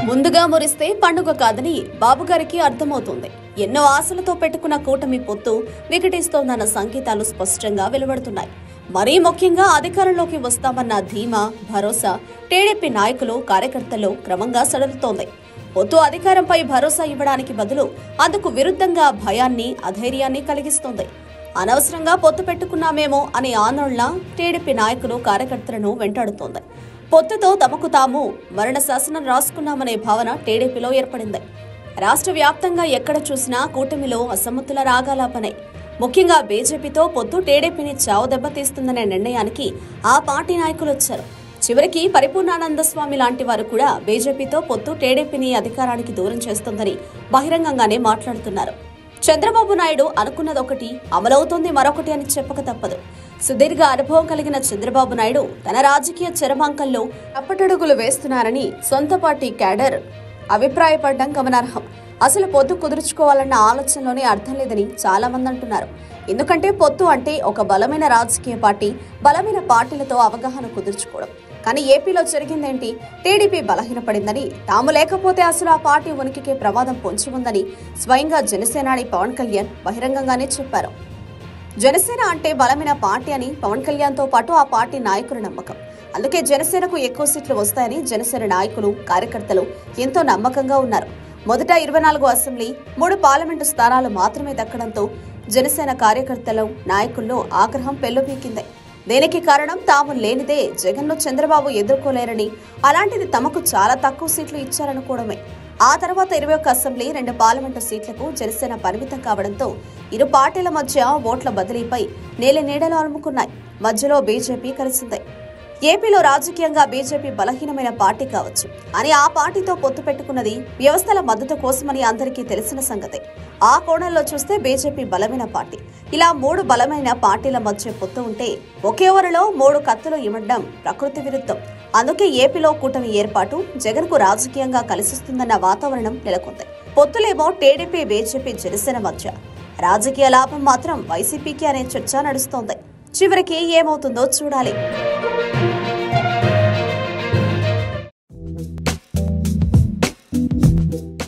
ముందుగా మురిస్తే పండుగ కాదని బాబుగారికి అర్థమవుతుంది. ఎన్నో ఆశలతో పెట్టుకున్న కూటమి పొత్తు వికటిస్తోందన్న సంకేతాలు స్పష్టంగా వెలువడుతున్నాయి. మరీ ముఖ్యంగా అధికారంలోకి వస్తామన్న ధీమా, భరోసా టీడీపీ నాయకులు, కార్యకర్తల్లో క్రమంగా సడలుతోంది. పొత్తు అధికారంపై భరోసా ఇవ్వడానికి బదులు అందుకు విరుద్ధంగా భయాన్ని, అధైర్యాన్ని కలిగిస్తోంది. అనవసరంగా పొత్తు పెట్టుకున్నామేమో అనే ఆందోళన టీడీపీ నాయకులు, కార్యకర్తలను వెంటాడుతోంది. పొత్తుతో తమకు తాము మరణ శాసనం రాసుకున్నామనే భావన టీడీపీలో ఏర్పడింది. రాష్ట్ర వ్యాప్తంగా ఎక్కడ చూసినా కూటమిలో అసమ్మతుల రాగాలాపనే. ముఖ్యంగా బీజేపీతో పొత్తు టీడీపీని చావు దెబ్బతీస్తుందనే నిర్ణయానికి ఆ పార్టీ నాయకులు వచ్చారు. చివరికి పరిపూర్ణానంద స్వామి లాంటి వారు కూడా బీజేపీతో పొత్తు టీడీపీని అధికారానికి దూరం చేస్తుందని బహిరంగంగానే మాట్లాడుతున్నారు. చంద్రబాబు నాయుడు అనుకున్నదొకటి, అమలవుతోంది మరొకటి అని చెప్పక తప్పదు. సుదీర్ఘ అనుభవం కలిగిన చంద్రబాబు నాయుడు తన రాజకీయ చరమాంకంలో తప్పటడుగులు వేస్తున్నారని సొంత పార్టీ క్యాడర్ అభిప్రాయపడడం గమనార్హం. అసలు పొత్తు కుదుర్చుకోవాలన్న ఆలోచనలోనే అర్థం లేదని చాలా మంది అంటున్నారు. ఎందుకంటే పొత్తు అంటే ఒక బలమైన రాజకీయ పార్టీ, బలమైన పార్టీలతో అవగాహన కుదుర్చుకోవడం. కానీ ఏపీలో జరిగిందేంటి? టీడీపీ బలహీనపడిందని, తాము లేకపోతే అసలు ఆ పార్టీ ఉనికికే ప్రమాదం పొంచి ఉందని స్వయంగా జనసేనాని పవన్ కళ్యాణ్ బహిరంగంగానే చెప్పారు. జనసేన అంటే బలమైన పార్టీ అని పవన్ కళ్యాణ్తో పాటు ఆ పార్టీ నాయకుల నమ్మకం. అందుకే జనసేనకు ఎక్కువ సీట్లు వస్తాయని జనసేన నాయకులు, కార్యకర్తలు ఎంతో నమ్మకంగా ఉన్నారు. మొదట 24 అసెంబ్లీ, 3 పార్లమెంటు స్థానాలు మాత్రమే దక్కడంతో జనసేన కార్యకర్తలు, నాయకుల్లో ఆగ్రహం పెల్లుపీకింది. దీనికి కారణం తాము లేనిదే జగన్ను చంద్రబాబు ఎదుర్కోలేరని, అలాంటిది తమకు చాలా తక్కువ సీట్లు ఇచ్చారనుకోవడమే. ఆ తర్వాత 21 అసెంబ్లీ, 2 పార్లమెంటు సీట్లకు జనసేన పరిమితం కావడంతో ఇరు పార్టీల మధ్య ఓట్ల బదిలీపై నీడలు అలుముకున్నాయి. మధ్యలో బీజేపీ కలిసింది. ఏపీలో రాజకీయంగా బీజేపీ బలహీనమైన పార్టీ కావచ్చు అని ఆ పార్టీతో పొత్తు పెట్టుకున్నది వ్యవస్థల మద్దతు కోసమని అందరికీ తెలిసిన సంగతే. ఆ కోణంలో చూస్తే బీజేపీ బలమైన పార్టీ. ఇలా 3 బలమైన పార్టీల మధ్య పొత్తు ఉంటే ఒకే ఓవరులో 3 కత్తులు ఇవ్వడం ప్రకృతి విరుద్ధం. అందుకే ఏపీలో కూటమి ఏర్పాటు జగన్కు రాజకీయంగా కలిసిస్తుందన్న వాతావరణం నెలకొంది. పొత్తులేమో టీడీపీ, బీజేపీ, జనసేన మధ్య, రాజకీయ లాభం మాత్రం వైసీపీకి అనే చర్చ నడుస్తోంది. చివరికి ఏమవుతుందో చూడాలి.